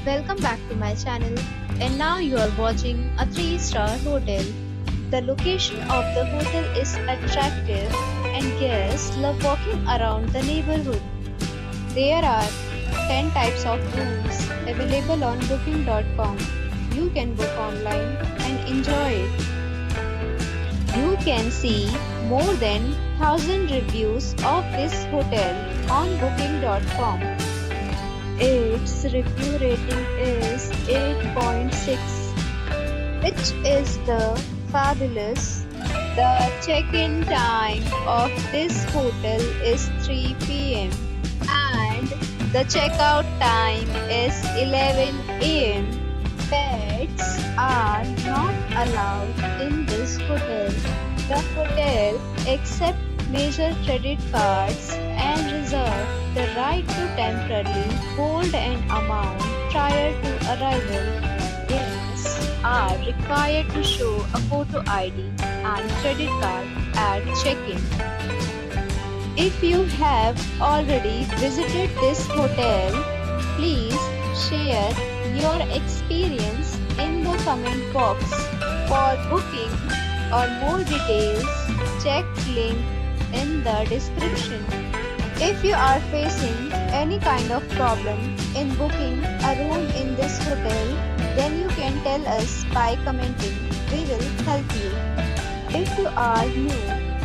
Welcome back to my channel, and now you are watching a 3-star hotel. The location of the hotel is attractive and guests love walking around the neighborhood. There are 10 types of rooms available on booking.com. You can book online and enjoy it. You can see more than 1000 reviews of this hotel on booking.com. Its review rating is 8.6, which is the fabulous. The check-in time of this hotel is 3 p.m. and the checkout time is 11 a.m. Pets are not allowed in this hotel. The hotel accepts major credit cards and reserve the right to temporarily hold an amount prior to arrival. Guests are required to show a photo ID and credit card at check-in. If you have already visited this hotel, please share your experience in the comment box. For booking or more details, check link in the description. If you are facing any kind of problem in booking a room in this hotel, then you can tell us by commenting. We will help you. If you are new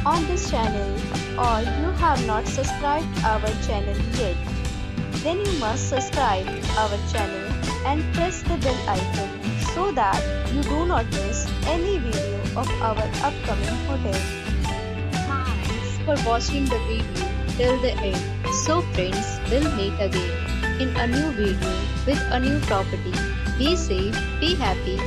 on this channel or you have not subscribed our channel yet, then you must subscribe our channel and press the bell icon so that you do not miss any video of our upcoming hotel. Thanks for watching the video till the end. So friends, we'll meet again in a new video with a new property. Be safe, be happy.